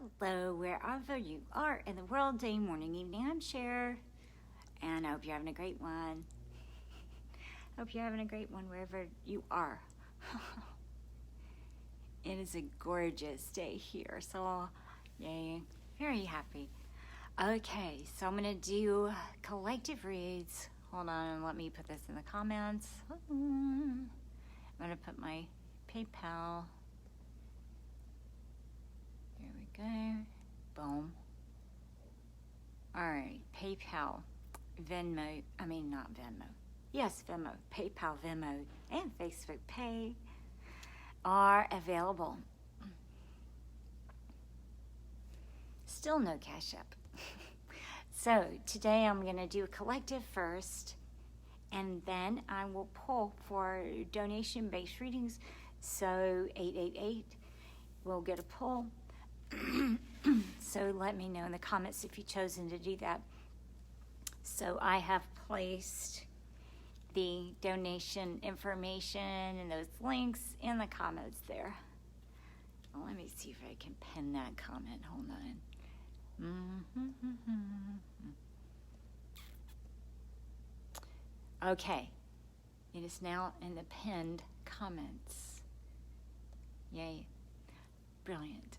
Hello, wherever you are in the world, day, morning, evening. I'm Sher, and I hope you're having a great one. Hope you're having a great one wherever you are. It is a gorgeous day here, so yay, very happy. Okay, so I'm going to do collective reads. Hold on, let me put this in the comments. I'm going to put my PayPal. Here we go. Boom. All right, PayPal, Venmo, not Venmo. Yes, Venmo, PayPal, Venmo, and Facebook Pay are available. Still no Cash App. So today I'm going to do a collective first, and then I will pull for donation-based readings. So 888 will get a pull. So let me know in the comments if you've chosen to do that. So I have placed the donation information and those links in the comments there. Well, let me see if I can pin that comment. Hold on. Okay, it is now in the pinned comments. Yay, brilliant.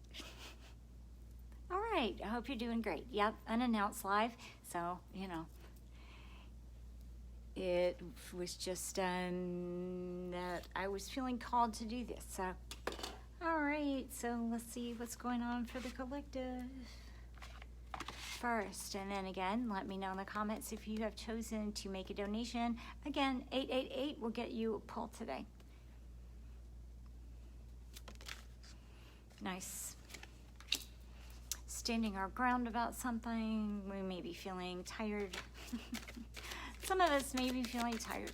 All right, I hope you're doing great. Yep, unannounced live, so, it was just that I was feeling called to do this. So, all right, so let's see what's going on for the collective first. And then again, let me know in the comments if you have chosen to make a donation. Again, 888 will get you a pull today. Nice. Standing our ground about something. We may be feeling tired. Some of us may be feeling tired.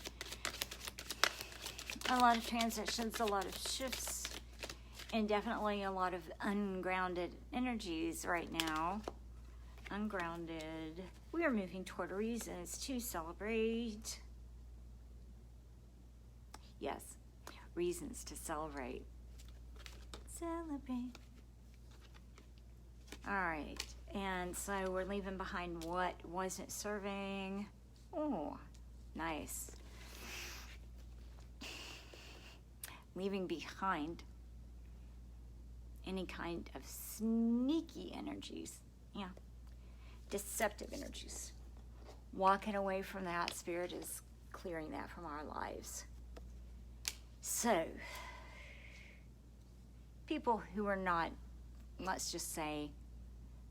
A lot of transitions, a lot of shifts, and definitely a lot of ungrounded energies right now. Ungrounded. We are moving toward reasons to celebrate. Yes, reasons to celebrate. Celebrate. All right, and so we're leaving behind what wasn't serving. Oh, nice. Leaving behind any kind of sneaky energies. Yeah. Deceptive energies. Walking away from that. Spirit is clearing that from our lives. So, people who are not, let's just say,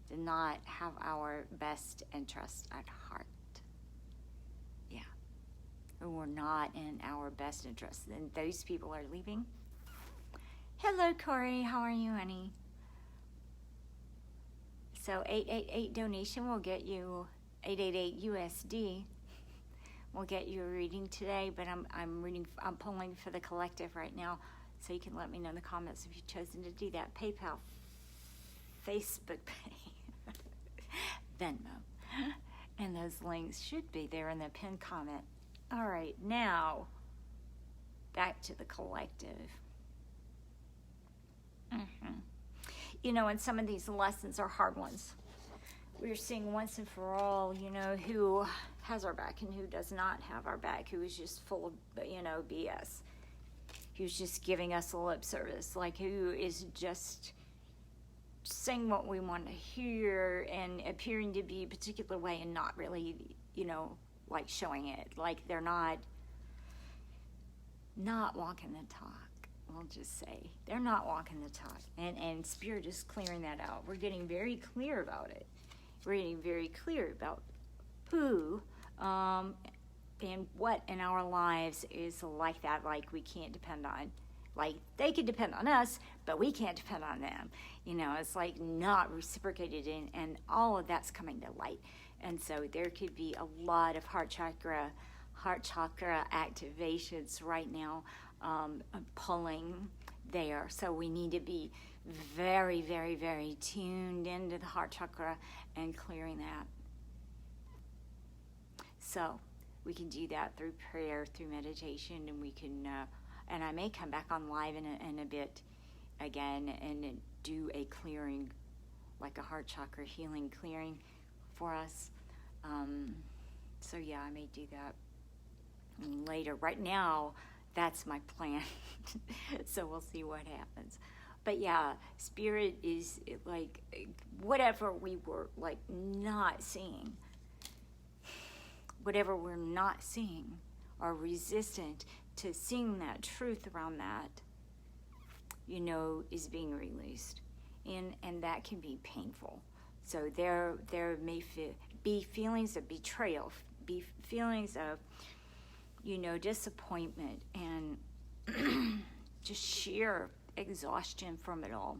do not have our best interest at heart. Yeah. Who are not in our best interest. Then those people are leaving. Hello, Corey. How are you, honey? So 888 donation will get you 888 USD. Will get you a reading today, but I'm pulling for the collective right now, so you can let me know in the comments if you've chosen to do that. PayPal, Facebook Pay, Venmo, and those links should be there in the pinned comment. All right, now back to the collective. And some of these lessons are hard ones. We're seeing once and for all, who has our back and who does not have our back, who is just full of, BS. Who's just giving us a lip service, like who is just saying what we want to hear and appearing to be a particular way and not really, like showing it. Like they're not walking the talk. We'll just say they're not walking the talk, and Spirit is clearing that out. We're getting very clear about it. We're getting very clear about who and what in our lives is like that, like we can't depend on. Like they can depend on us, but we can't depend on them. It's like not reciprocated, and all of that's coming to light. And so there could be a lot of heart chakra activations right now. Pulling there. So we need to be very, very, very tuned into the heart chakra and clearing that. So we can do that through prayer, through meditation, and we can, and I may come back on live in a bit again and do a clearing like a heart chakra healing, clearing for us. So yeah, I may do that later. Right now, that's my plan. So we'll see what happens. But yeah, spirit is like whatever we were like not seeing, whatever we're not seeing or resistant to seeing that truth around that, is being released. And that can be painful. So there may be feelings of betrayal, be feelings of, disappointment and just sheer exhaustion from it all.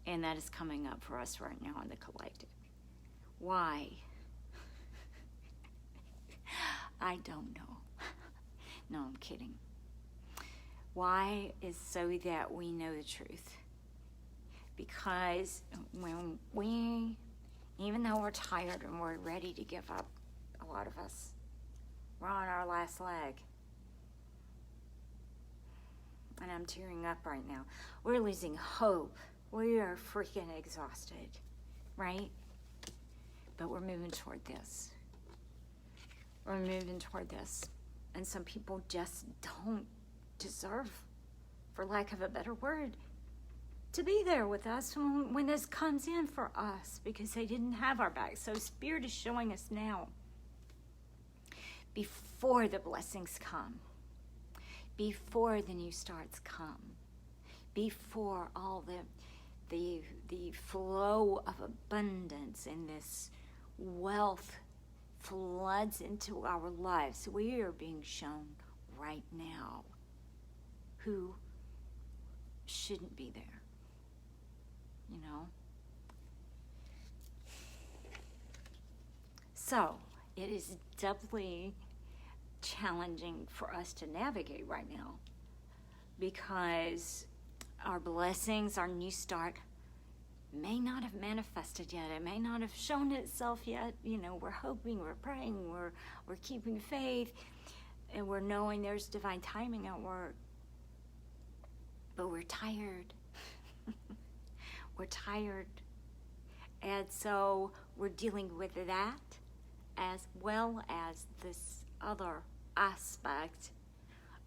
And that is coming up for us right now in the collective. Why? I don't know. No, I'm kidding. Why is so that we know the truth. Because when we, even though we're tired and we're ready to give up, a lot of us, we're on our last leg. And I'm tearing up right now. We're losing hope. We are freaking exhausted, right? But we're moving toward this. We're moving toward this. And some people just don't deserve, for lack of a better word, to be there with us when this comes in for us, because they didn't have our back. So Spirit is showing us now, before the blessings come, before the new starts come, before all the flow of abundance and this wealth floods into our lives, we are being shown right now who shouldn't be there. So it is doubly challenging for us to navigate right now, because our blessings, our new start, may not have manifested yet. It may not have shown itself yet. We're hoping, we're praying, we're keeping faith, and we're knowing there's divine timing at work. But we're tired. We're tired. And so we're dealing with that, as well as this other aspect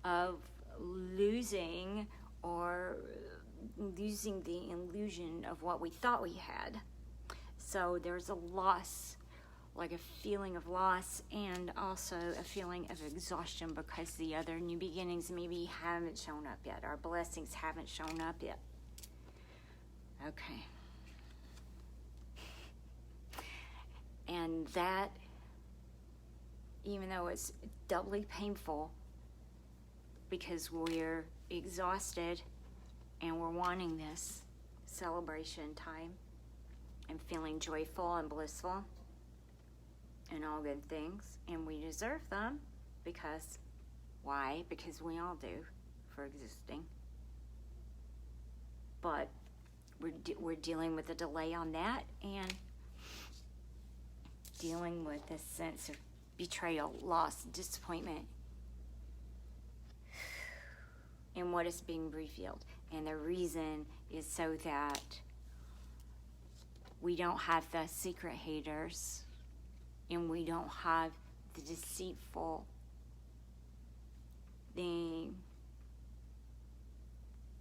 of losing the illusion of what we thought we had. So there's a loss, like a feeling of loss, and also a feeling of exhaustion, because the other new beginnings maybe haven't shown up yet. Our blessings haven't shown up yet. Okay. And that, even though it's doubly painful, because we're exhausted and we're wanting this celebration time and feeling joyful and blissful and all good things, and we deserve them, because why? Because we all do, for existing. But we're dealing with a delay on that, and dealing with this sense of betrayal, loss, disappointment in what is being revealed. And the reason is so that we don't have the secret haters, and we don't have the deceitful, the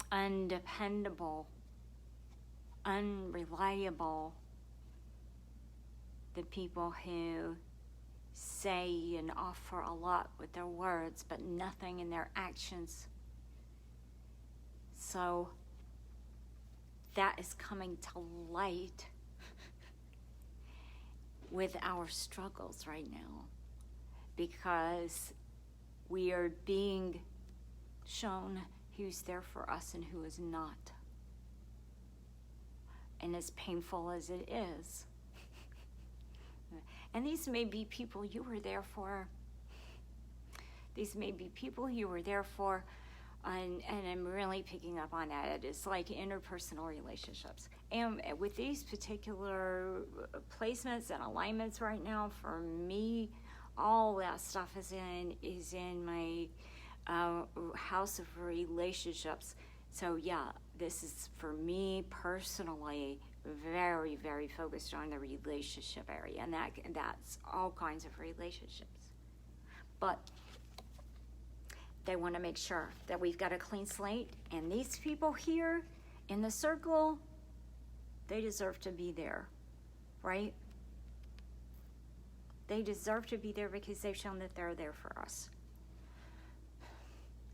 undependable, unreliable, the people who say and offer a lot with their words, but nothing in their actions. So that is coming to light with our struggles right now, because we are being shown who's there for us and who is not. And as painful as it is, and these may be people you were there for. These may be people you were there for, and I'm really picking up on that. It's like interpersonal relationships. And with these particular placements and alignments right now, for me, all that stuff is in my house of relationships. So yeah, this is for me personally very, very focused on the relationship area, and that's all kinds of relationships. But they want to make sure that we've got a clean slate, and these people here in the circle, they deserve to be there, right? They deserve to be there because they've shown that they're there for us.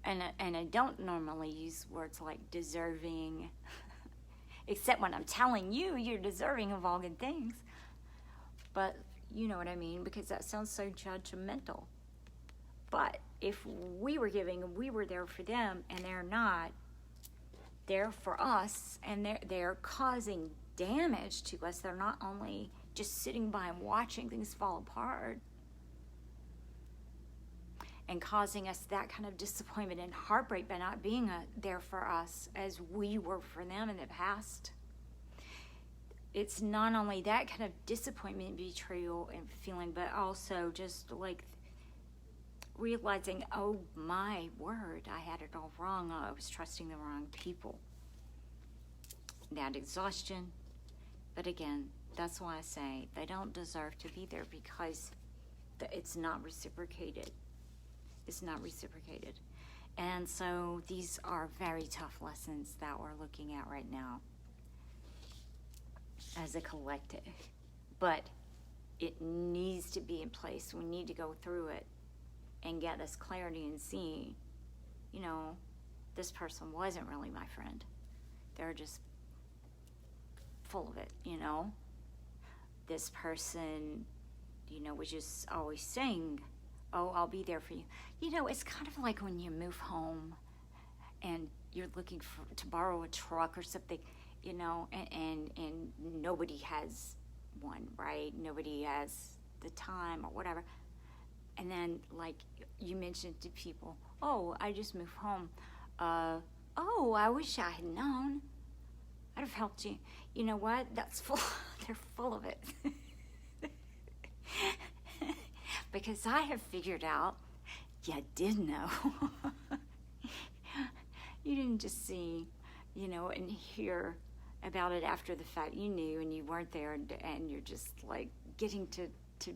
And I don't normally use words like deserving, except when I'm telling you you're deserving of all good things. But you know what I mean, because that sounds so judgmental. But if we were giving and we were there for them, and they're not there for us, and they're causing damage to us, they're not only just sitting by and watching things fall apart and causing us that kind of disappointment and heartbreak by not being there for us as we were for them in the past. It's not only that kind of disappointment, betrayal, and feeling, but also just like realizing, oh my word, I had it all wrong. I was trusting the wrong people. That exhaustion. But again, that's why I say they don't deserve to be there, because it's not reciprocated. It's not reciprocated. And so these are very tough lessons that we're looking at right now as a collective. But it needs to be in place. We need to go through it and get us clarity and see, you know, this person wasn't really my friend. They're just full of it, you know. This person, you know, was just always saying, oh, I'll be there for you. You know, it's kind of like when you move home and you're looking to borrow a truck or something, you know, and nobody has one, right? Nobody has the time or whatever. And then, like, you mentioned to people, oh, I just moved home. Oh, I wish I had known. I'd have helped you. You know what? That's full. They're full of it. Because I have figured out you did know. You didn't just see, you know, and hear about it after the fact. You knew and you weren't there, and you're just like getting to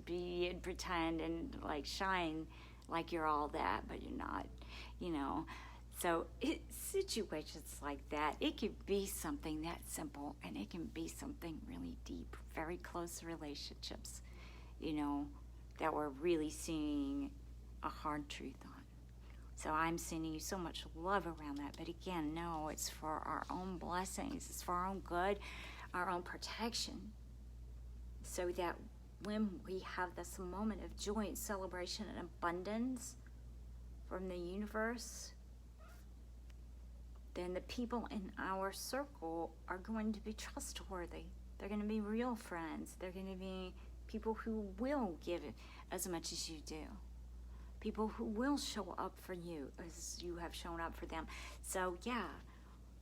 be and pretend and like shine like you're all that, but you're not, you know. So situations like that, it could be something that simple, and it can be something really deep, very close relationships, you know, that we're really seeing a hard truth on. So I'm sending you so much love around that. But again, no, it's for our own blessings. It's for our own good, our own protection. So that when we have this moment of joy and celebration and abundance from the universe, then the people in our circle are going to be trustworthy. They're going to be real friends. They're going to be people who will give as much as you do. People who will show up for you as you have shown up for them. So yeah,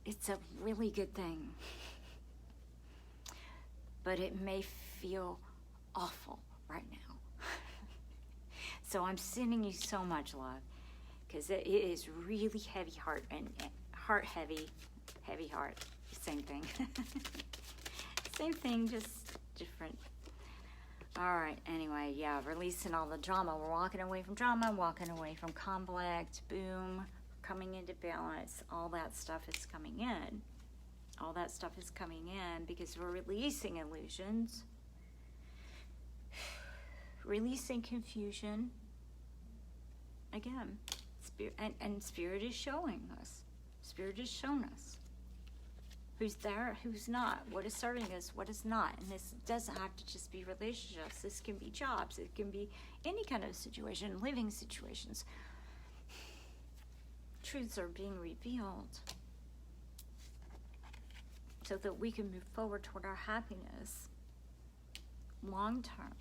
it's a really good thing. But it may feel awful right now. So I'm sending you so much love, because it is really heavy heart and heart heavy heart. Same thing. Same thing, just different. All right, anyway, yeah, releasing all the drama. We're walking away from drama, walking away from conflict, boom, coming into balance. All that stuff is coming in. All that stuff is coming in because we're releasing illusions, releasing confusion. Again, and Spirit is showing us. Spirit has shown us who's there, who's not, what is serving us, what is not. And this doesn't have to just be relationships. This can be jobs. It can be any kind of situation, living situations. Truths are being revealed so that we can move forward toward our happiness long term,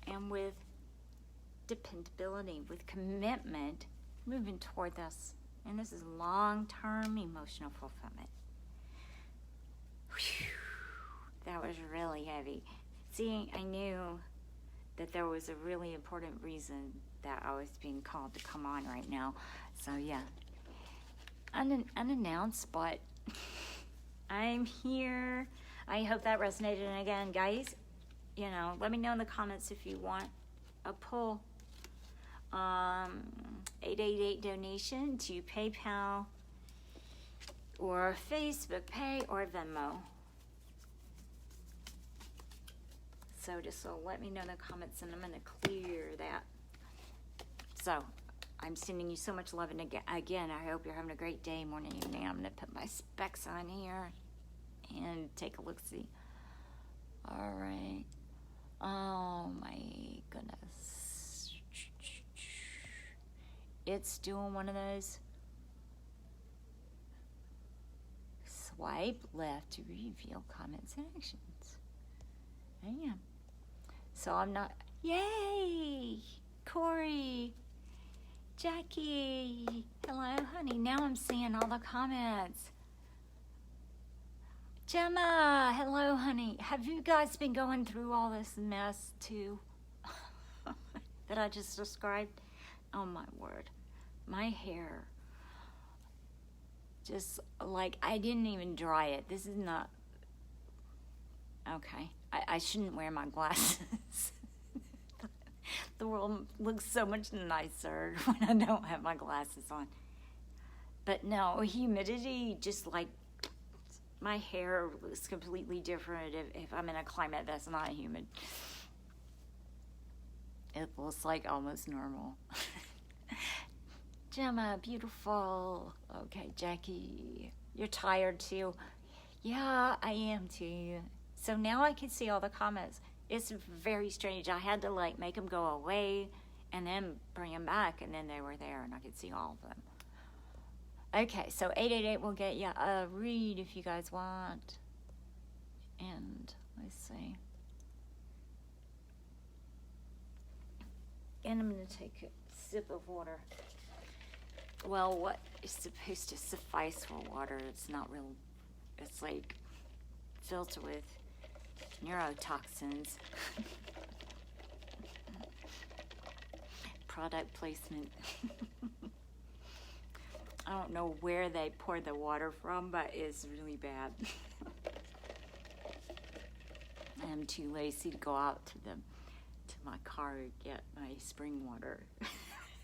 and with dependability, with commitment, moving toward this. And this is long-term emotional fulfillment. Whew, that was really heavy. See, I knew that there was a really important reason that I was being called to come on right now. So yeah, unannounced, but I'm here. I hope that resonated. And again, guys, let me know in the comments if you want a pull. 888 donation to PayPal or Facebook Pay or Venmo. So just let me know in the comments, and I'm going to clear that. So I'm sending you so much love, and again, I hope you're having a great day, morning, evening. I'm going to put my specs on here and take a look-see. All right. Oh, my goodness. It's doing one of those swipe left to reveal comments and actions. I am. So I'm not... Yay! Corey! Jackie! Hello, honey. Now I'm seeing all the comments. Gemma! Hello, honey. Have you guys been going through all this mess, too? That I just described? Oh, my word. My hair. Just, like, I didn't even dry it. This is not... Okay. I shouldn't wear my glasses. The world looks so much nicer when I don't have my glasses on. But no, humidity, just like my hair looks completely different if I'm in a climate that's not humid. It looks like almost normal. Gemma, beautiful. Okay, Jackie, you're tired too. Yeah, I am too. So now I can see all the comments. It's very strange. I had to make them go away and then bring them back, and then they were there and I could see all of them. Okay, so 888 will get you a read if you guys want. And let's see. And I'm going to take a sip of water. Well, what is supposed to suffice for water? It's not real. It's like filled with neurotoxins. Product placement. I don't know where they pour the water from, but it's really bad. I'm too lazy to go out to my car and get my spring water.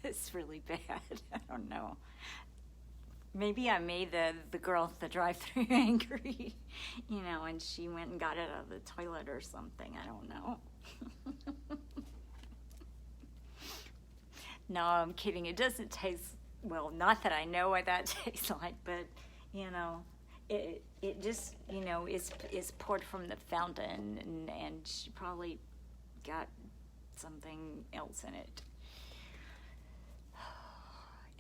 It's really bad. I don't know. Maybe I made the girl at the drive-thru angry, and she went and got it out of the toilet or something. I don't know. No, I'm kidding. It doesn't taste, well, not that I know what that tastes like, but, it just, is poured from the fountain, and she probably got something else in it.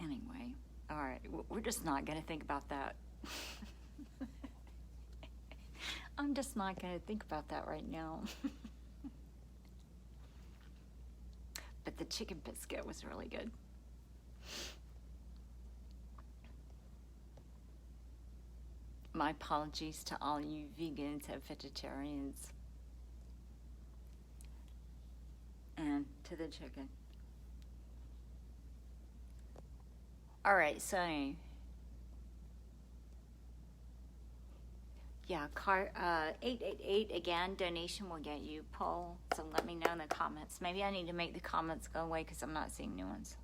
Anyway. All right, we're just not going to think about that. I'm just not going to think about that right now. But the chicken biscuit was really good. My apologies to all you vegans and vegetarians. And to the chicken. All right, so yeah, 888 again. Donation will get you poll. So let me know in the comments. Maybe I need to make the comments go away because I'm not seeing new ones.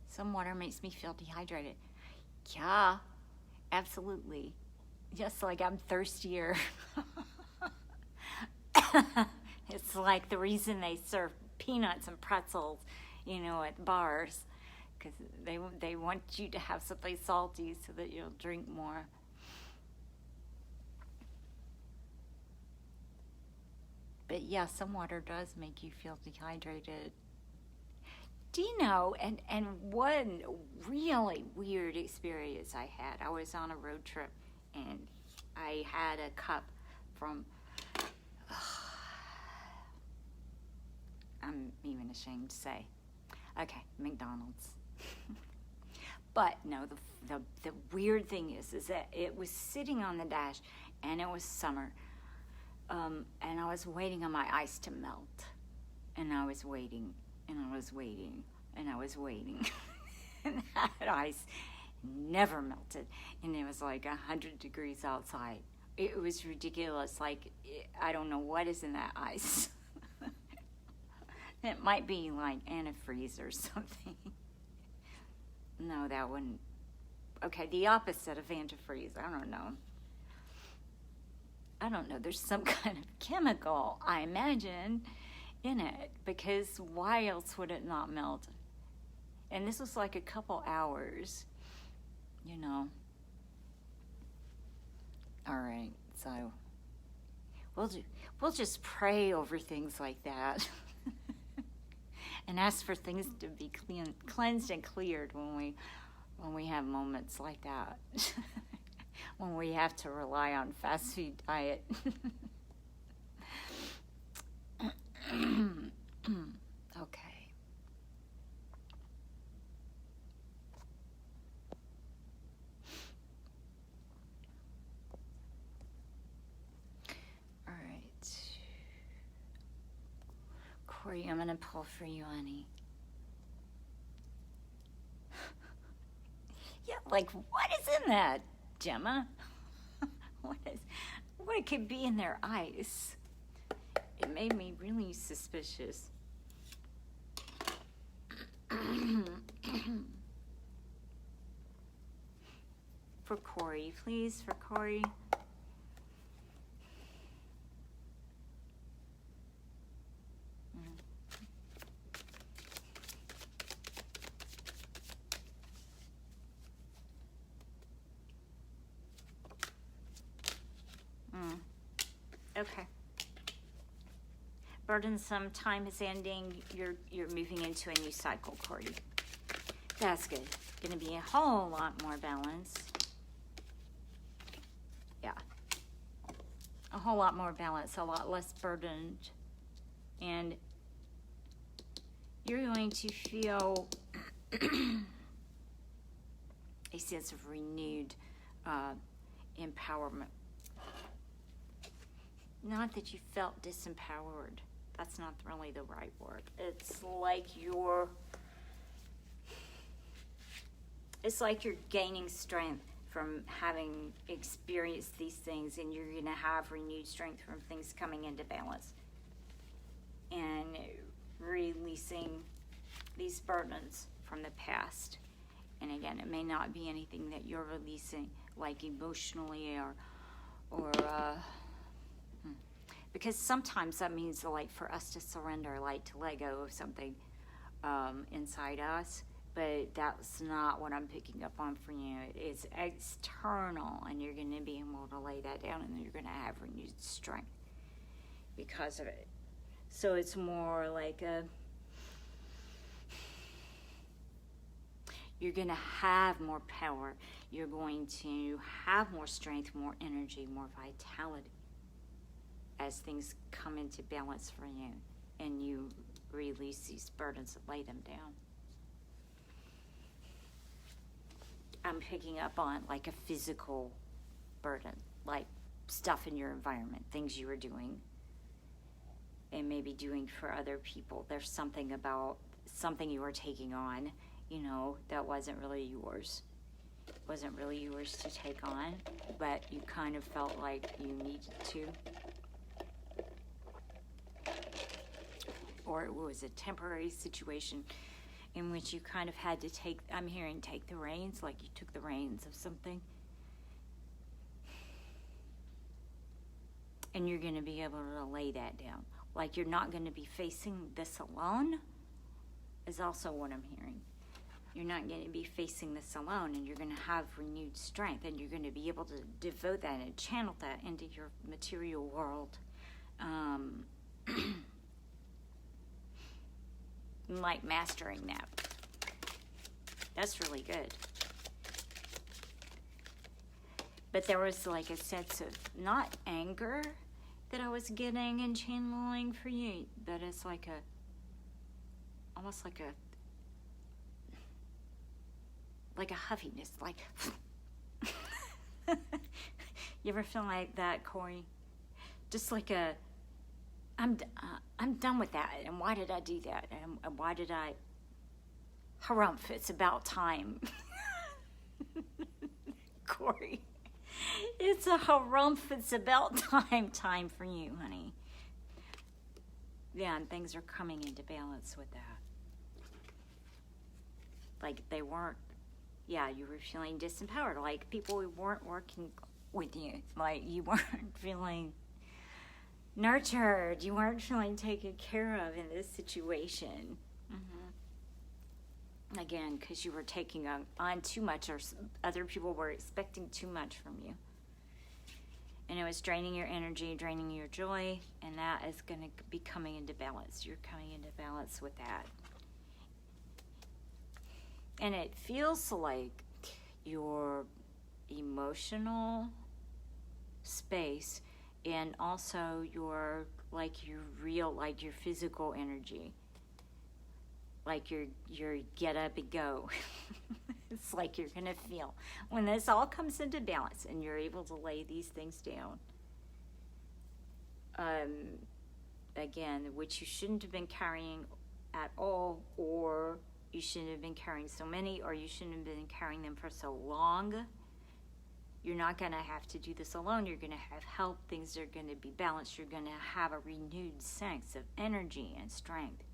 Some water makes me feel dehydrated. Yeah, absolutely. Just like I'm thirstier. It's like the reason they serve peanuts and pretzels, at bars, because they want you to have something salty so that you'll drink more. But yeah, some water does make you feel dehydrated. Do you know, and one really weird experience I had, I was on a road trip, and I had a cup from, I'm even ashamed to say, okay, McDonald's. But no, the weird thing is that it was sitting on the dash, and it was summer, and I was waiting on my ice to melt, and I was waiting, and I was waiting, and I was waiting, and that ice never melted, and it was like 100 degrees outside. It was ridiculous. Like, I don't know what is in that ice. It might be like antifreeze or something. No, that wouldn't. Okay, the opposite of antifreeze. I don't know. There's some kind of chemical, I imagine, in it, because why else would it not melt? And this was like a couple hours, you know. All right, so we'll just pray over things like that. And ask for things to be cleansed and cleared when we have moments like that. When we have to rely on fast food diet. Okay. All right. Corey, I'm going to pull for you, honey. Yeah, like, what is in that, Gemma? What could be in their eyes? It made me really suspicious. For Corey, please, for Corey. Okay. Burdensome time is ending. You're moving into a new cycle, Corey. That's good. Going to be a whole lot more balance. Yeah. A whole lot more balance, a lot less burdened. And you're going to feel a sense of renewed empowerment. Not that you felt disempowered. That's not really the right word. It's like you're gaining strength from having experienced these things, and you're going to have renewed strength from things coming into balance and releasing these burdens from the past. And again, it may not be anything that you're releasing, like emotionally or because sometimes that means, like, for us to surrender, like, to let go of something inside us. But that's not what I'm picking up on for you. It's external, and you're going to be able to lay that down, and you're going to have renewed strength because of it. So it's more like you're going to have more power. You're going to have more strength, more energy, more vitality as things come into balance for you, and you release these burdens and lay them down. I'm picking up on like a physical burden, like stuff in your environment, things you were doing and maybe doing for other people. There's something about something you were taking on, you know, that wasn't really yours. Wasn't really yours to take on, but you kind of felt like you needed to. Or it was a temporary situation in which you kind of had to take the reins, like you took the reins of something. And you're going to be able to lay that down. Like you're not going to be facing this alone, is also what I'm hearing. You're not going to be facing this alone, and you're going to have renewed strength, and you're going to be able to devote that and channel that into your material world. Like mastering that. That's really good. But there was like a sense of not anger that I was getting and channeling for you, but it's like like a huffiness, like. You ever feel like that, Corey? Just like I'm done with that, and why did I do that, and why did I? Harumph! It's about time, Corey. It's a harumph. It's about time for you, honey. Yeah, and things are coming into balance with that. Like they weren't. Yeah, you were feeling disempowered. Like people weren't working with you. Like you weren't feeling nurtured. You weren't feeling taken care of in this situation. Again, because you were taking on too much, or other people were expecting too much from you. And it was draining your energy, draining your joy, and that is going to be coming into balance. You're coming into balance with that. And it feels like your emotional space and also your physical energy. Like your get up and go. It's like you're going to feel. When this all comes into balance and you're able to lay these things down, again, which you shouldn't have been carrying at all, or you shouldn't have been carrying so many, or you shouldn't have been carrying them for so long. You're not going to have to do this alone. You're going to have help. Things are going to be balanced. You're going to have a renewed sense of energy and strength.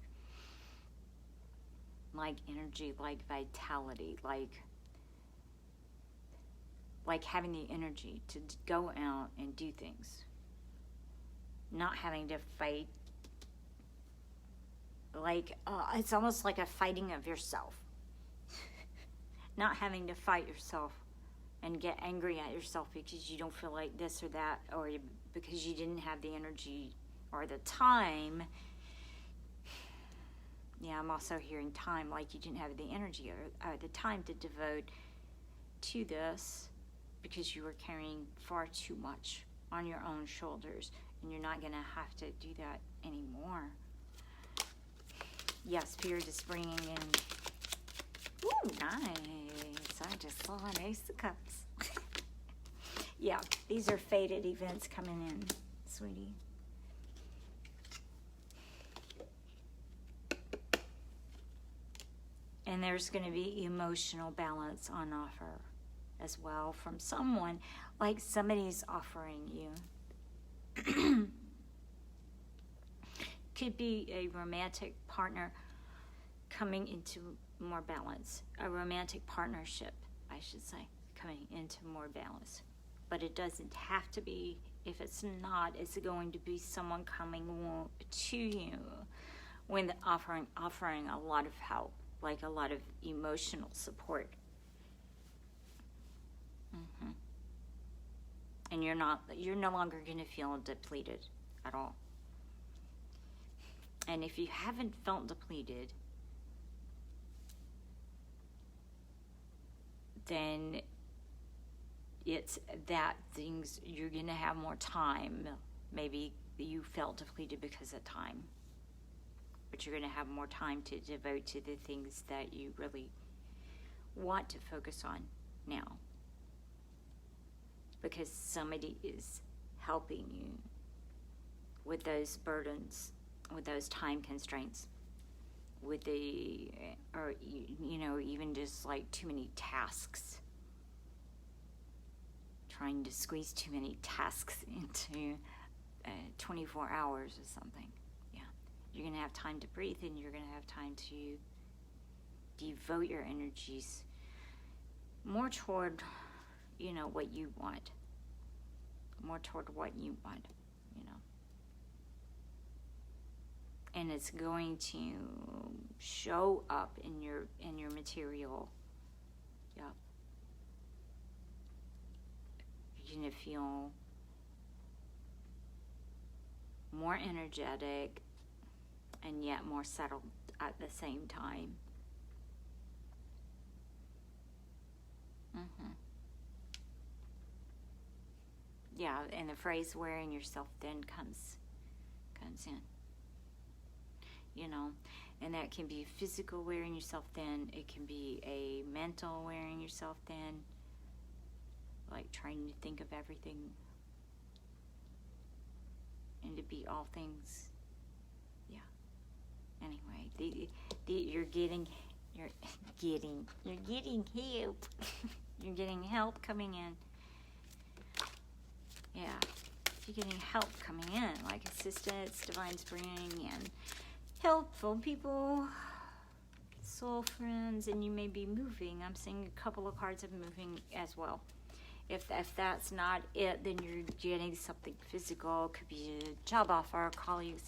Like energy, like vitality, like having the energy to go out and do things. Not having to fight. It's almost like a fighting of yourself. Not having to fight yourself and get angry at yourself because you don't feel like this or that, or because you didn't have the energy or the time. Yeah, I'm also hearing time, like you didn't have the energy or the time to devote to this because you were carrying far too much on your own shoulders, and you're not going to have to do that anymore. Yeah, Spirit is bringing in. Ooh, nice. I just saw an Ace of Cups. Yeah, these are fated events coming in, sweetie. And there's going to be emotional balance on offer as well from someone, like somebody's offering you. Could be a romantic partner coming into more balance. A romantic partnership, I should say, coming into more balance. But it doesn't have to be. If it's not, it's going to be someone coming to you when offering a lot of help. Like a lot of emotional support. And you're no longer going to feel depleted at all. And if you haven't felt depleted, then it's that things, you're going to have more time. Maybe you felt depleted because of time. But you're going to have more time to devote to the things that you really want to focus on now. Because somebody is helping you with those burdens, with those time constraints, with even just like too many tasks. Trying to squeeze too many tasks into 24 hours or something. You're going to have time to breathe, and you're going to have time to devote your energies more toward, what you want. More toward what you want, And it's going to show up in your material. Yep. You're going to feel more energetic, and yet more settled at the same time. Yeah, and the phrase "wearing yourself thin" comes in. And that can be physical wearing yourself thin. It can be a mental wearing yourself thin. Like trying to think of everything and to be all things. Yeah. Anyway, you're getting help. You're getting help coming in. Yeah. You're getting help coming in, like assistance, divine spring, and helpful people, soul friends, and you may be moving. I'm seeing a couple of cards of moving as well. If that's not it, then you're getting something physical. Could be a job offer, colleagues.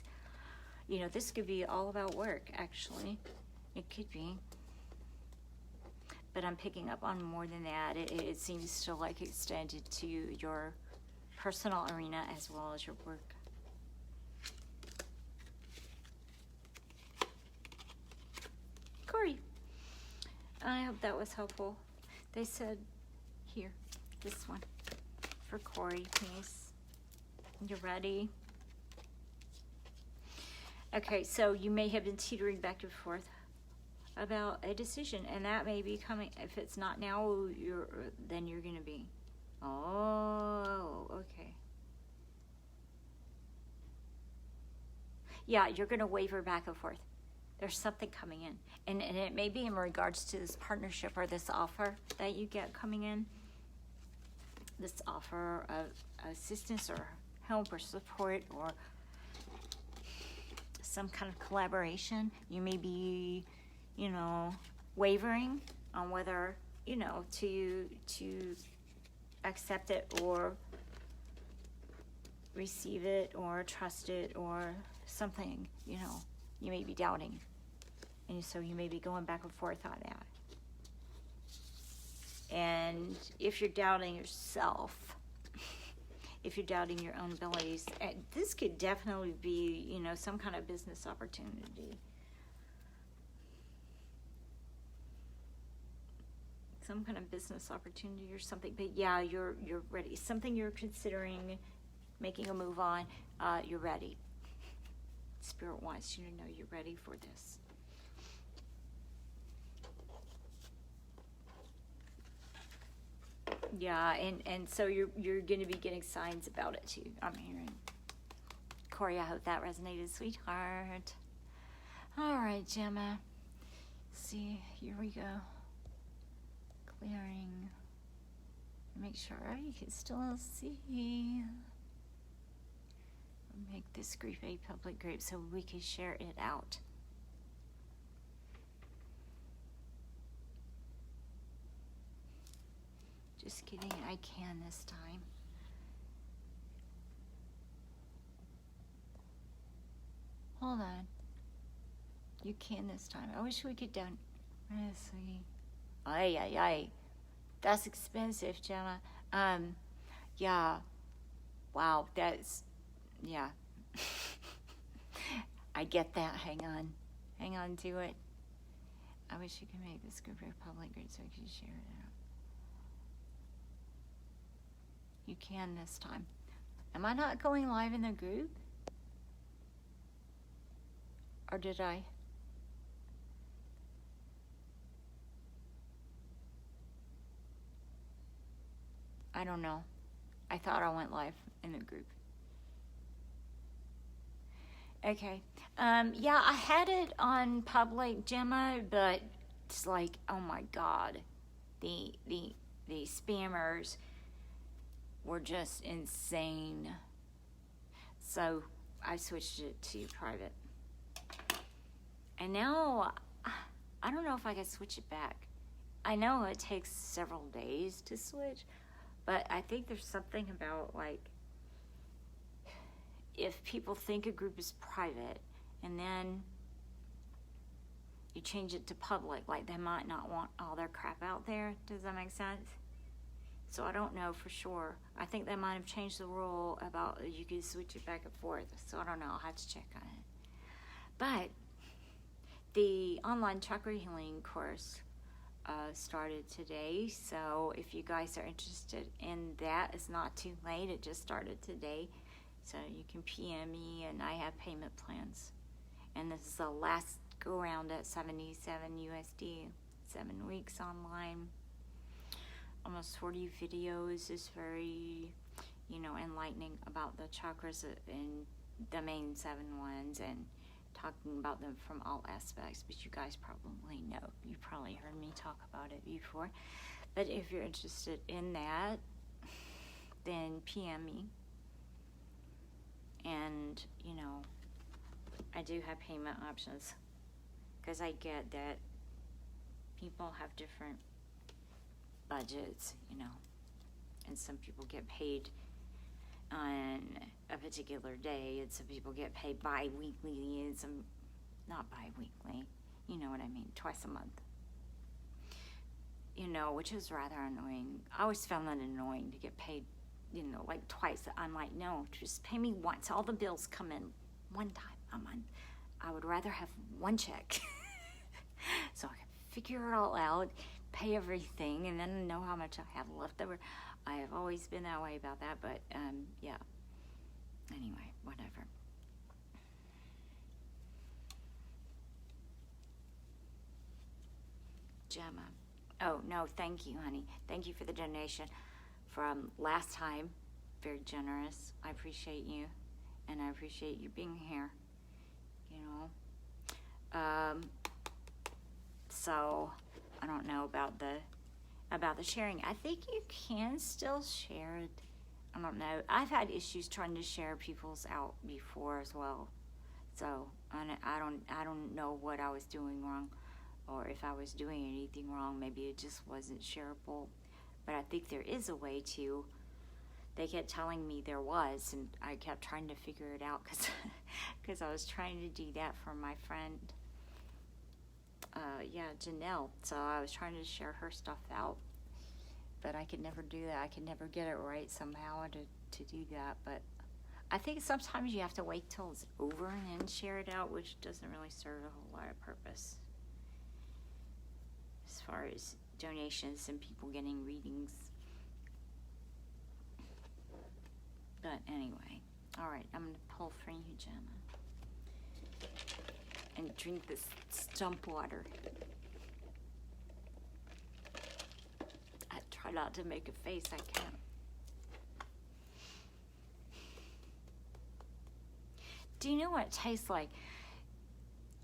You know, this could be all about work, actually. It could be. But I'm picking up on more than that. It seems to like extended to your personal arena as well as your work. Corey, I hope that was helpful. They said, here, this one for Corey, please. You ready? Okay, so you may have been teetering back and forth about a decision, and that may be coming. If it's not now, then you're going to be. Oh, okay. Yeah, you're going to waver back and forth. There's something coming in. And it may be in regards to this partnership or this offer that you get coming in. This offer of assistance or help or support or some kind of collaboration. You may be, wavering on whether, to accept it or receive it or trust it or something, you may be doubting. And so you may be going back and forth on that. And if you're doubting yourself, if you're doubting your own abilities, this could definitely be, some kind of business opportunity. Some kind of business opportunity or something. But yeah, you're ready. Something you're considering making a move on, you're ready. Spirit wants you to know you're ready for this. Yeah, and so you're going to be getting signs about it too. I'm hearing. Corey, I hope that resonated, sweetheart. All right, Gemma. See, here we go. Clearing. Make sure you can still see. Make this group a public group so we can share it out. Just kidding, I can this time. Hold on. You can this time. I wish we could done. Let's see. Ay. That's expensive, Gemma. Yeah. Wow, that's, yeah. I get that. Hang on to it. I wish you could make this group a public group so we could share it out. You can this time. Am I not going live in the group? Or did I? I don't know. I thought I went live in the group. Okay. Yeah, I had it on public, Gemma, but it's like, oh my God. The spammers were just insane. So I switched it to private. And now, I don't know if I can switch it back. I know it takes several days to switch, but I think there's something about, like, if people think a group is private and then you change it to public, like, they might not want all their crap out there. Does that make sense? So I don't know for sure. I think they might have changed the rule about you can switch it back and forth. So I don't know. I'll have to check on it. But the online chakra healing course started today. So if you guys are interested in that, it's not too late. It just started today. So you can PM me, and I have payment plans. And this is the last go around at 77 USD, 7 weeks online, almost 40 videos. Is very, enlightening about the chakras and the main 7 ones, and talking about them from all aspects. But you guys probably know, you probably heard me talk about it before. But if you're interested in that, then PM me. And, I do have payment options, because I get that people have different budgets, and some people get paid on a particular day, and some people get paid bi-weekly, and some not bi-weekly, you know what I mean, twice a month. Which is rather annoying. I always found that annoying to get paid, like twice. I'm like, no, just pay me once. All the bills come in one time a month. I would rather have one check so I can figure it all out, pay everything, and then know how much I have left over. I have always been that way about that, but yeah. Anyway, whatever. Gemma. Oh, no, thank you, honey. Thank you for the donation from last time. Very generous. I appreciate you, and I appreciate you being here, So, I don't know about the sharing. I think you can still share it. I don't know. I've had issues trying to share people's out before as well. So, I don't know what I was doing wrong, or if I was doing anything wrong. Maybe it just wasn't shareable. But I think there is a way to. They kept telling me there was, and I kept trying to figure it out, because I was trying to do that for my friend, Janelle. So I was trying to share her stuff out, but I could never do that. I could never get it right somehow to do that. But I think sometimes you have to wait till it's over and then share it out, which doesn't really serve a whole lot of purpose as far as donations and people getting readings. But anyway, all right, I'm going to pull for you, Gemma, and drink this stump water. I try not to make a face. I can't. Do you know what it tastes like?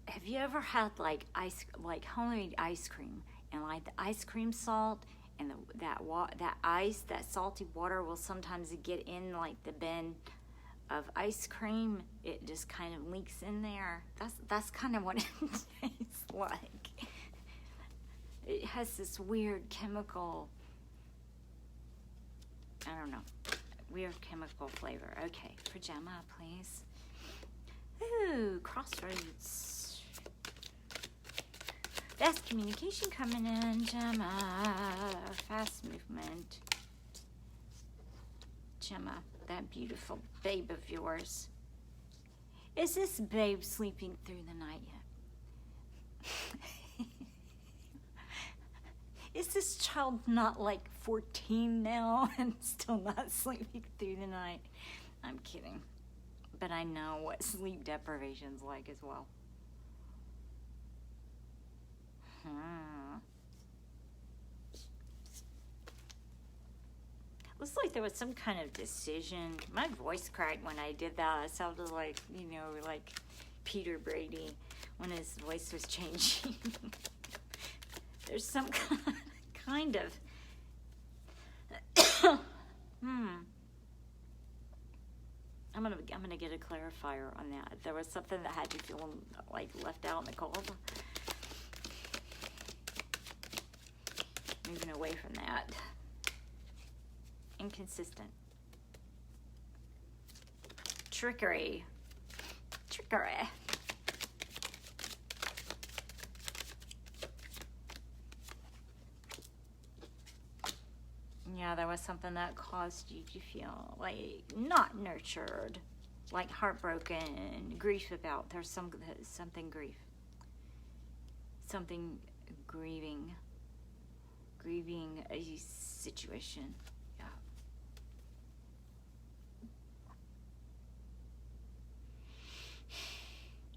Have you ever had like homemade ice cream, and like the ice cream salt and that salty water will sometimes get in like the bin of ice cream? It just kind of leaks in there. That's kind of what it tastes like. It has this weird chemical, I don't know, weird chemical flavor. Okay, for Gemma, please. Ooh, crossroads. Fast communication coming in, Gemma. Fast movement. Gemma, that beautiful babe of yours. Is this babe sleeping through the night yet? Is this child not like 14 now and still not sleeping through the night? I'm kidding. But I know what sleep deprivation's like as well. Looks like there was some kind of decision. My voice cracked when I did that. I sounded like, like Peter Brady when his voice was changing. There's some kind of... I'm gonna get a clarifier on that. If there was something that had you feeling like left out in the cold. Moving away from that. Inconsistent. Trickery. Yeah, there was something that caused you to feel like not nurtured, like heartbroken, grief about. There's something grieving a situation. Yeah.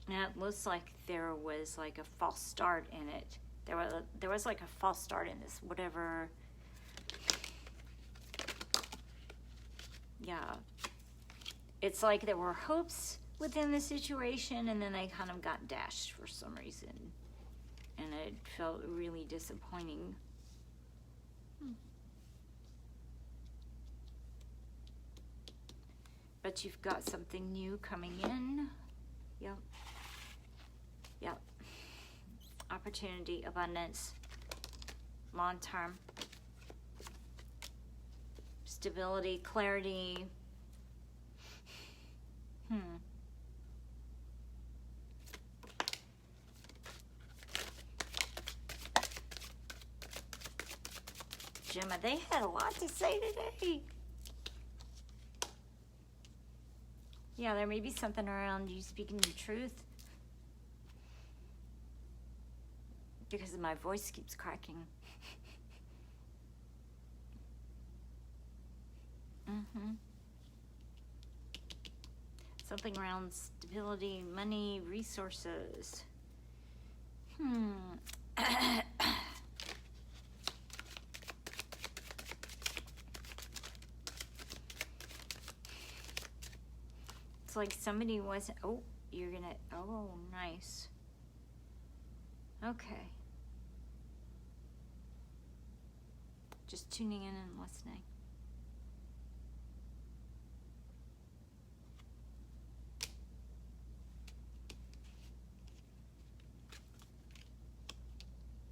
And it looks like there was like a false start in it. There was like a false start in this, whatever. Yeah. It's like there were hopes within the situation, and then they kind of got dashed for some reason. And it felt really disappointing. But you've got something new coming in. Yep. Yep. Opportunity, abundance, long term. Stability, clarity. Gemma, they had a lot to say today. Yeah, there may be something around you speaking the truth. Because my voice keeps cracking. Something around stability, money, resources. It's like somebody wasn't. Oh, you're gonna. Oh, nice. Okay. Just tuning in and listening.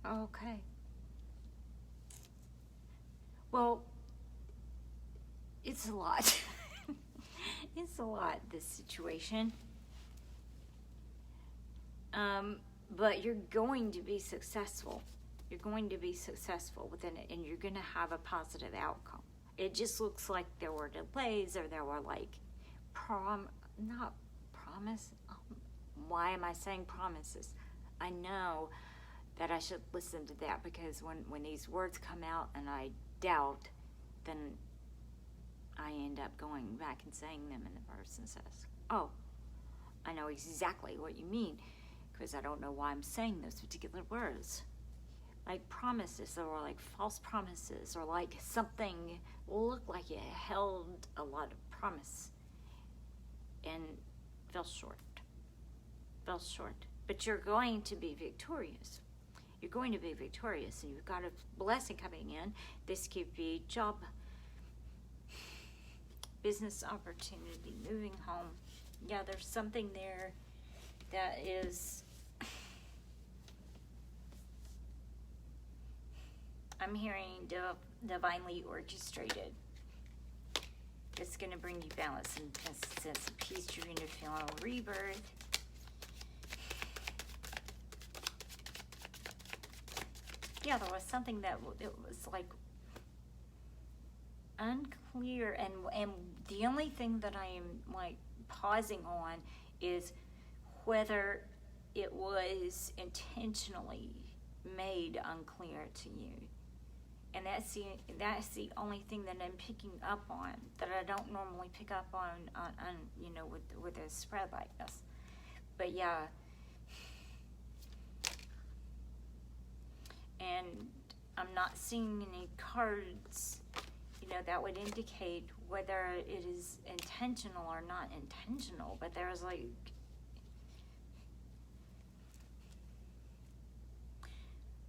Okay. Well, it's a lot. It's a lot, this situation. But you're going to be successful. You're going to be successful within it, and you're going to have a positive outcome. It just looks like there were delays, or there were like not promise. Why am I saying promises? I know that I should listen to that, because when these words come out and I doubt, then I end up going back and saying them, and the person says, oh, I know exactly what you mean, because I don't know why I'm saying those particular words. Like promises, or like false promises, or like something looked like it held a lot of promise and fell short. But you're going to be victorious. You're going to be victorious, and you've got a blessing coming in. This could be job, business opportunity, moving home. Yeah, there's something there that is, I'm hearing divinely orchestrated. It's going to bring you balance and a sense of peace. You're going to feel a rebirth. Yeah, there was something that it was like unclear, and the only thing that I am like pausing on is whether it was intentionally made unclear to you. And that's the only thing that I'm picking up on, that I don't normally pick up on you know, with a spread like this. But yeah. And I'm not seeing any cards, you know, that would indicate whether it is intentional or not intentional. But there's like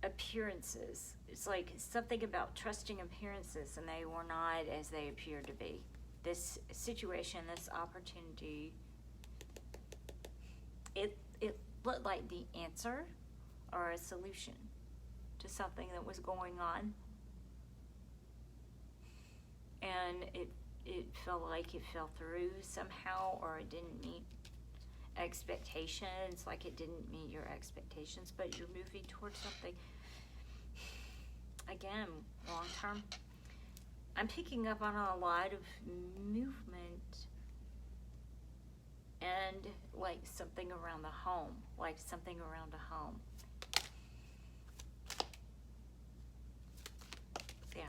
appearances. It's like something about trusting appearances, and they were not as they appear to be. This situation, this opportunity, it looked like the answer or a solution to something that was going on, and it felt like it fell through somehow, or it didn't meet expectations, like it didn't meet your expectations, but you're moving towards something. Again, long term. I'm picking up on a lot of movement, and like something around the home, Yeah.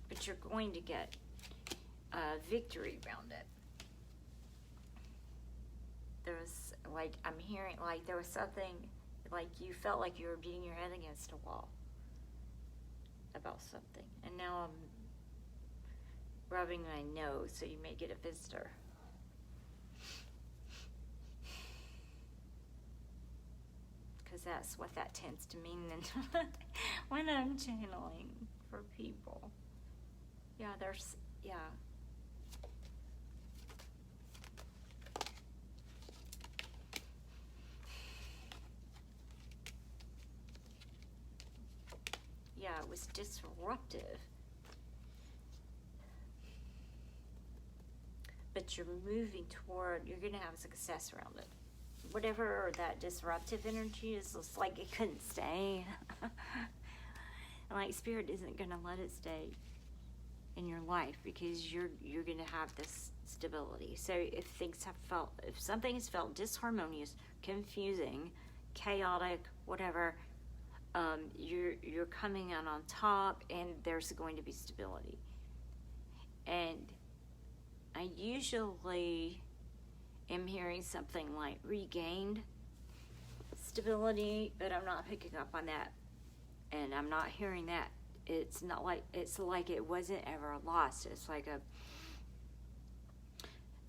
But you're going to get victory around it. there was, like, I'm hearing, like, there was something, like, you felt like you were beating your head against a wall about something. And now I'm rubbing my nose, so you may get a visitor. Because that's what that tends to mean when I'm channeling for people. Yeah, there's, yeah. Yeah, it was disruptive. But you're moving toward, you're going to have success around it. Whatever that disruptive energy is, it's like it couldn't stay. And like Spirit isn't going to let it stay in your life, because you're going to have this stability. So if something has felt disharmonious, confusing, chaotic, whatever, you're coming out on top, and there's going to be stability. And I usually am hearing something like regained stability, but I'm not picking up on that, and I'm not hearing that. It's like it wasn't ever lost. It's like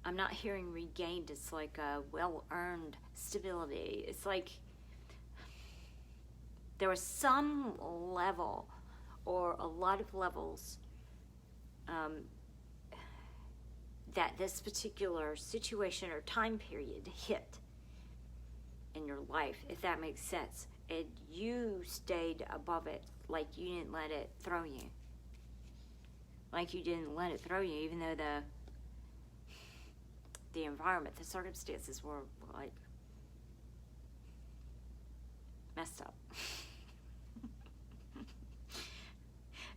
I'm not hearing regained. It's like a well-earned stability. It's like there was some level, or a lot of levels, that this particular situation or time period hit in your life, if that makes sense. And you stayed above it, like you didn't let it throw you. Like you didn't let it throw you, even though the environment, the circumstances were like messed up.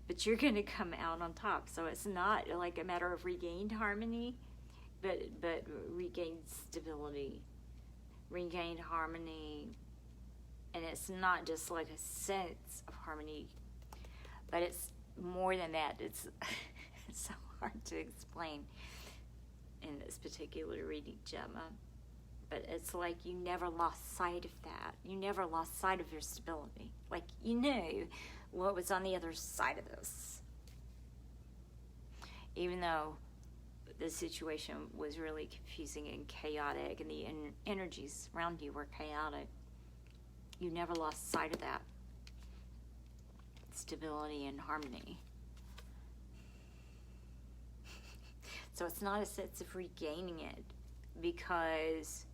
But you're going to come out on top. So it's not like a matter of regained harmony, but regained stability, regained harmony. And it's not just like a sense of harmony, but it's more than that. It's so hard to explain in this particular reading, Gemma. But it's like you never lost sight of that. You never lost sight of your stability. Like you knew what was on the other side of this. Even though the situation was really confusing and chaotic, and the energies around you were chaotic, you never lost sight of that stability and harmony. So it's not a sense of regaining it, because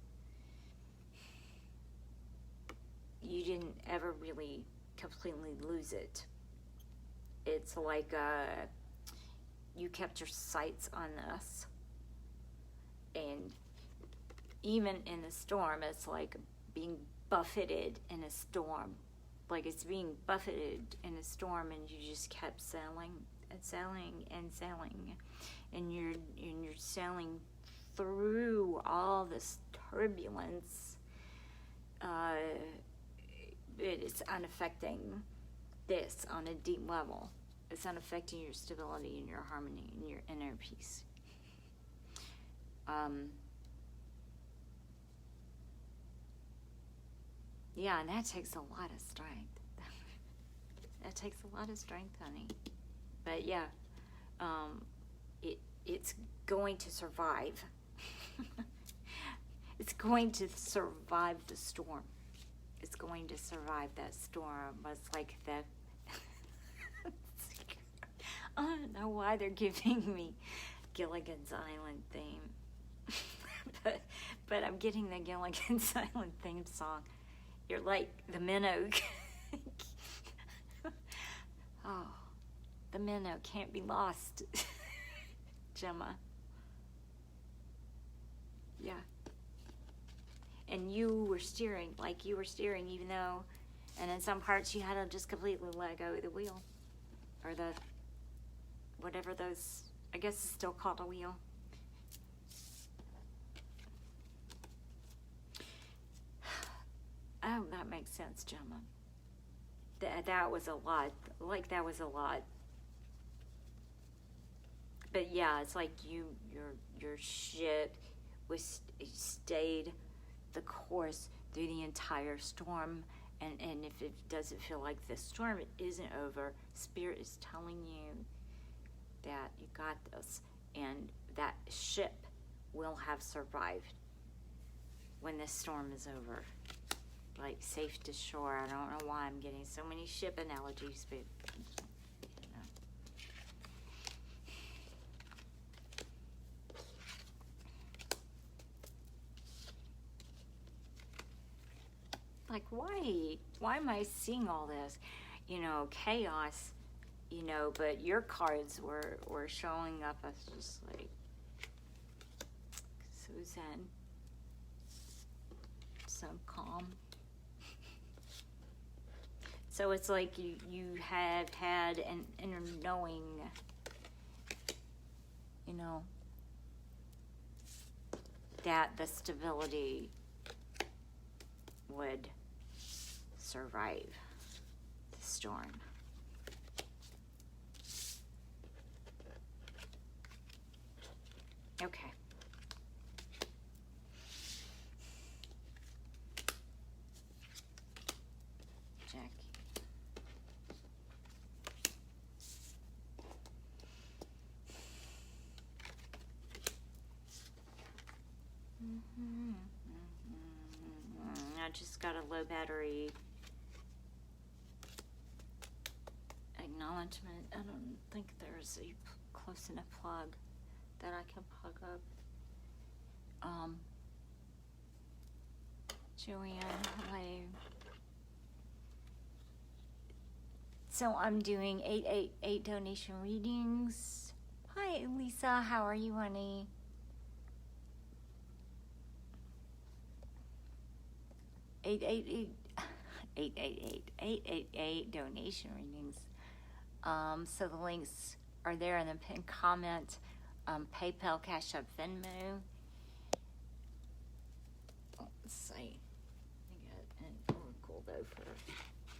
you didn't ever really completely lose it. It's like you kept your sights on this, and even in the storm, it's like being buffeted in a storm. Like it's being buffeted in a storm, and you just kept sailing and sailing and sailing, and you're sailing through all this turbulence. It's unaffecting this on a deep level. It's unaffecting your stability and your harmony and your inner peace. Yeah, and that takes a lot of strength. That takes a lot of strength, honey. But yeah, it's going to survive. It's going to survive the storm. It's going to survive that storm. It's like that. I don't know why they're giving me Gilligan's Island theme. but I'm getting the Gilligan's Island theme song. You're like the minnow. Oh, the minnow can't be lost. Gemma. Yeah. And you were steering, even though, and in some parts you had to just completely let go of the wheel. Or whatever those, I guess it's still called a wheel. Oh, that makes sense, Gemma. That was a lot. That was a lot. But yeah, it's like your ship stayed the course through the entire storm. And if it doesn't feel like the storm isn't over, Spirit is telling you that you got this, and that ship will have survived when this storm is over. Like safe to shore. I don't know why I'm getting so many ship analogies, but you know. Like, why am I seeing all this? You know, chaos, you know, but your cards were showing up as just like so zen, so calm. So it's like you have had an inner knowing, you know, that the stability would survive the storm. Okay. Jackie. I just got a low battery acknowledgement. I don't think there's a close enough plug that I can plug up. Joanne, hello. So I'm doing 888 donation readings. Hi, Lisa. How are you, honey? 888 donation readings. So the links are there in the pinned comment. PayPal, Cash App, Venmo. Let's see. I got an oracle though for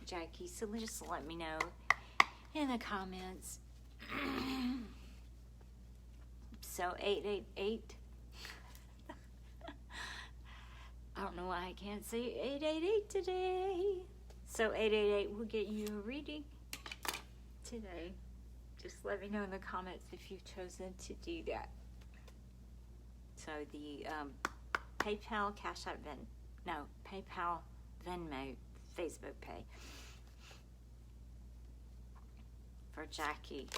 Jackie. So just let me know in the comments. So 888. I don't know why I can't say 888 today. So 888 will get you a reading today. Just let me know in the comments if you've chosen to do that. So the PayPal, Cash App, PayPal, Venmo, Facebook Pay for Jackie.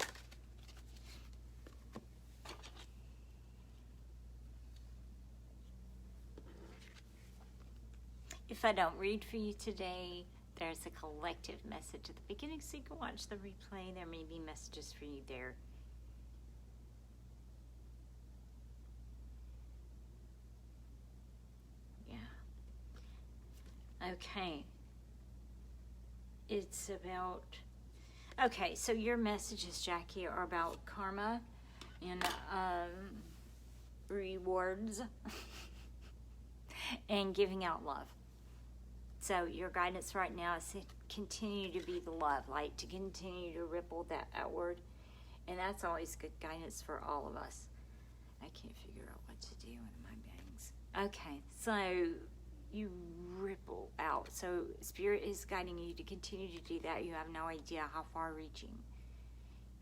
If I don't read for you today, there's a collective message at the beginning, so you can watch the replay. There may be messages for you there. Yeah. Okay. It's about... Okay, so your messages, Jackie, are about karma and rewards and giving out love. So your guidance right now is to continue to be the love light, to continue to ripple that outward. And that's always good guidance for all of us. I can't figure out what to do with my bangs. Okay, so you ripple out. So Spirit is guiding you to continue to do that. You have no idea how far reaching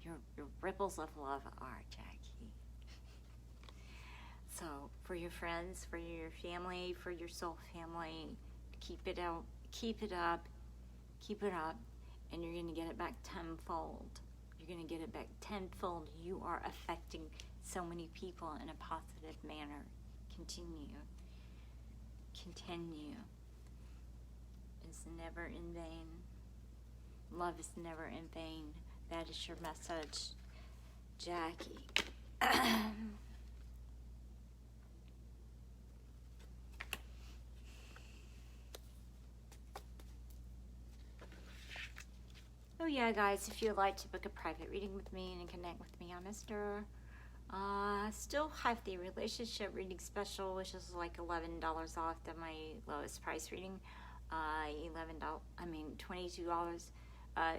your ripples of love are, Jackie. So for your friends, for your family, for your soul family, keep it out, keep it up, and you're going to get it back tenfold. You're going to get it back tenfold. You are affecting so many people in a positive manner. Continue. It's never in vain. Love is never in vain. That is your message, Jackie. Oh yeah, guys, if you'd like to book a private reading with me and connect with me on Mr. Still have the relationship reading special, which is like $11 off than my lowest price reading. $22.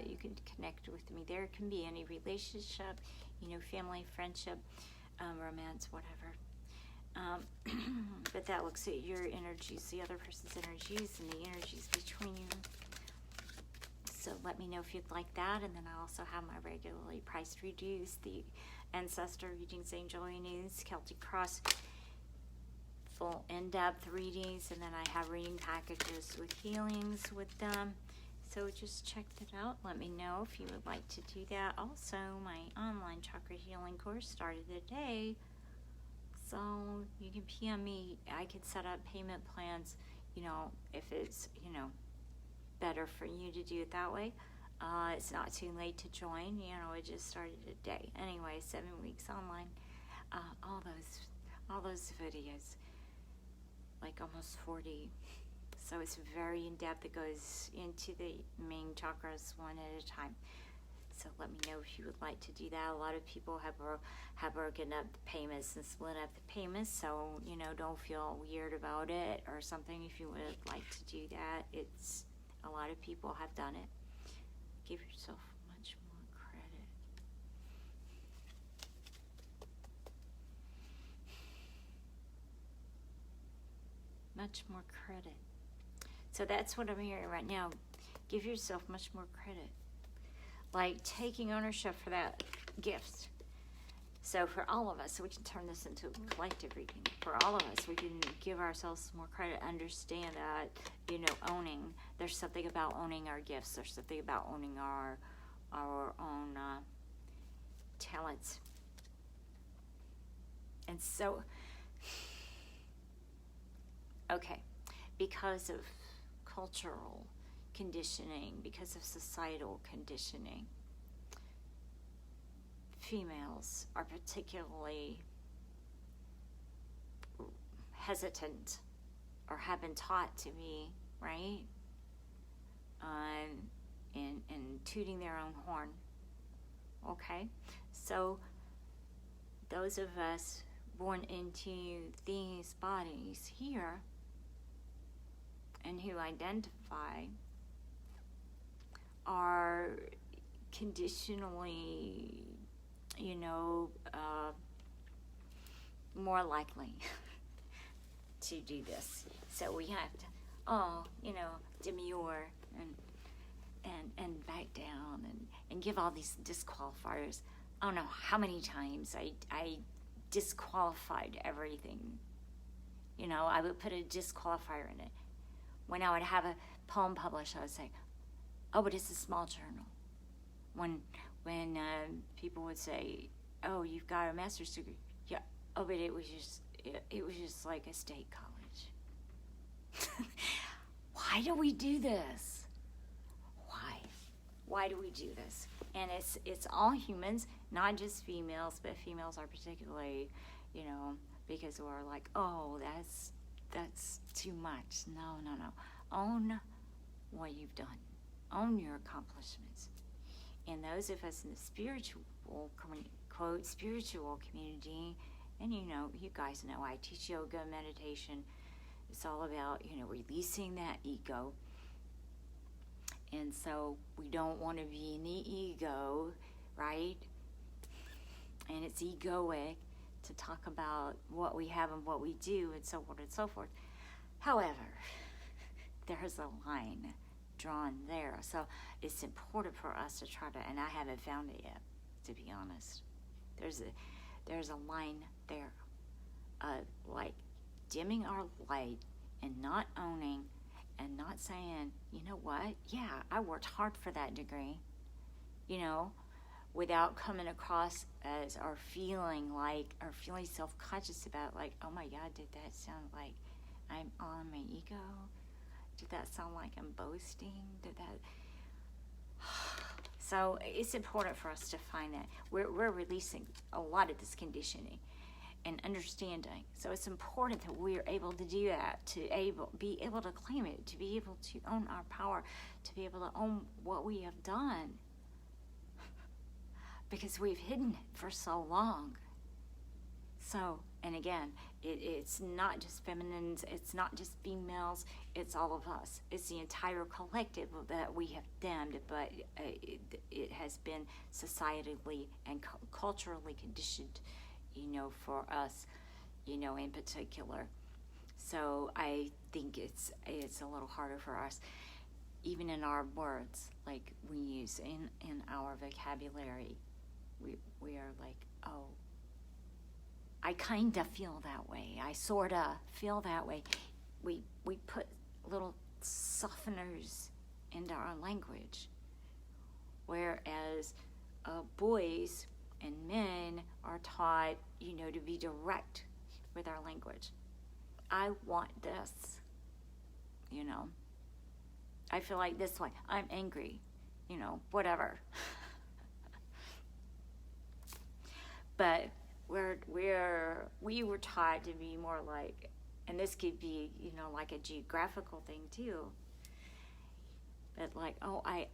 You can connect with me there. It can be any relationship, family, friendship, romance, whatever. But that looks at your energies, the other person's energies, and the energies between you. So let me know if you'd like that. And then I also have my regularly priced readings, the Ancestor readings, Angel readings, Celtic Cross, full in-depth readings, and then I have reading packages with healings with them. So just check that out. Let me know if you would like to do that. Also, my online chakra healing course started today. So you can PM me. I could set up payment plans, if it's, better for you to do it that way. It's not too late to join. It just started today. Anyway, 7 weeks online. All those videos, like almost 40. So it's very in-depth. It goes into the main chakras one at a time. So let me know if you would like to do that. A lot of people have broken up the payments and split up the payments. So, don't feel weird about it or something if you would like to do that. A lot of people have done it. Give yourself much more credit. Much more credit. So that's what I'm hearing right now. Give yourself much more credit. Like taking ownership for that gift. So for all of us, so we can turn this into a collective reading. For all of us, we can give ourselves more credit, understand that, owning. There's something about owning our gifts. There's something about owning our own talents. And so, okay, because of cultural conditioning, because of societal conditioning, females are particularly hesitant or have been taught to be, right? And tooting their own horn. Okay? So those of us born into these bodies here and who identify are conditionally, more likely to do this. So we have to, demur and back down and give all these disqualifiers. I don't know how many times I disqualified everything. I would put a disqualifier in it. When I would have a poem published, I would say, oh, but it's a small journal. When people would say, oh, you've got a master's degree. Yeah. Oh, but it was just like a state college. Why do we do this? Why do we do this? And it's all humans, not just females, but females are particularly, because we're like, oh, that's too much. No. Own what you've done. Own your accomplishments. And those of us in the spiritual, quote, spiritual community, and you guys know I teach yoga, meditation. It's all about, releasing that ego. And so we don't want to be in the ego, right? And it's egoic to talk about what we have and what we do and so on and so forth. However, there's a line drawn there. So it's important for us to try to, and I haven't found it yet, to be honest. There's a line there of like dimming our light and not owning and not saying, you know what, yeah, I worked hard for that degree, without coming across as or feeling self-conscious about like, oh my God, did that sound like I'm on my ego? Did that sound like I'm boasting? So it's important for us to find that we're releasing a lot of this conditioning and understanding. So it's important that we're able to do that, to be able to claim it, to be able to own our power, to be able to own what we have done. Because we've hidden it for so long. So, and again, it's not just feminines, it's not just females, it's all of us. It's the entire collective that we have damned, but it has been societally and culturally conditioned, for us, in particular. So I think it's a little harder for us, even in our words, like we use in our vocabulary. We are like, oh, I kind of feel that way. I sort of feel that way. We put little softeners into our language, whereas boys and men are taught, to be direct with our language. I want this, I feel like this way. I'm angry, whatever. But we were taught to be more like, and this could be, like a geographical thing too. But like, oh, I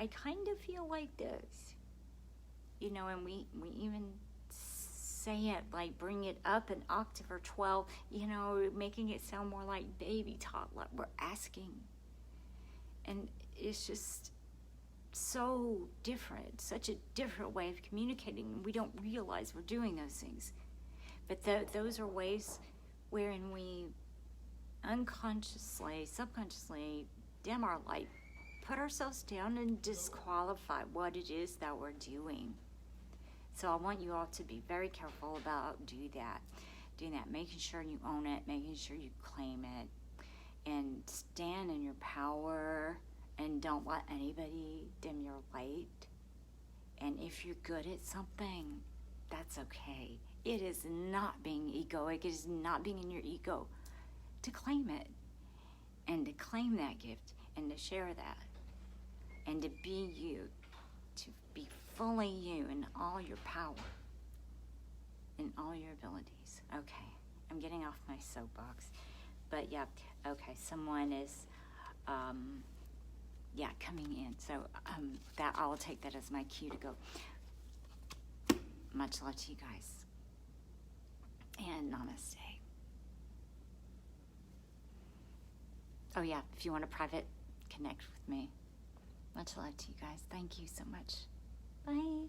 kind of feel like this, and we even say it, like bring it up an octave or 12, making it sound more like baby talk, like we're asking. And it's just so different, such a different way of communicating. We don't realize we're doing those things. But those are ways wherein we unconsciously, subconsciously dim our light, put ourselves down and disqualify what it is that we're doing. So I want you all to be very careful about doing that, making sure you own it, making sure you claim it, and stand in your power, and don't let anybody dim your light. And if you're good at something, that's okay. It is not being egoic. It is not being in your ego. To claim it, and to claim that gift, and to share that, and to be you, to be fully you in all your power, in all your abilities. Okay, I'm getting off my soapbox. But yeah, okay, someone is, coming in. So that I'll take that as my cue to go. Much love to you guys. And namaste. Oh yeah, if you want a private, connect with me. Much love to you guys. Thank you so much. Bye.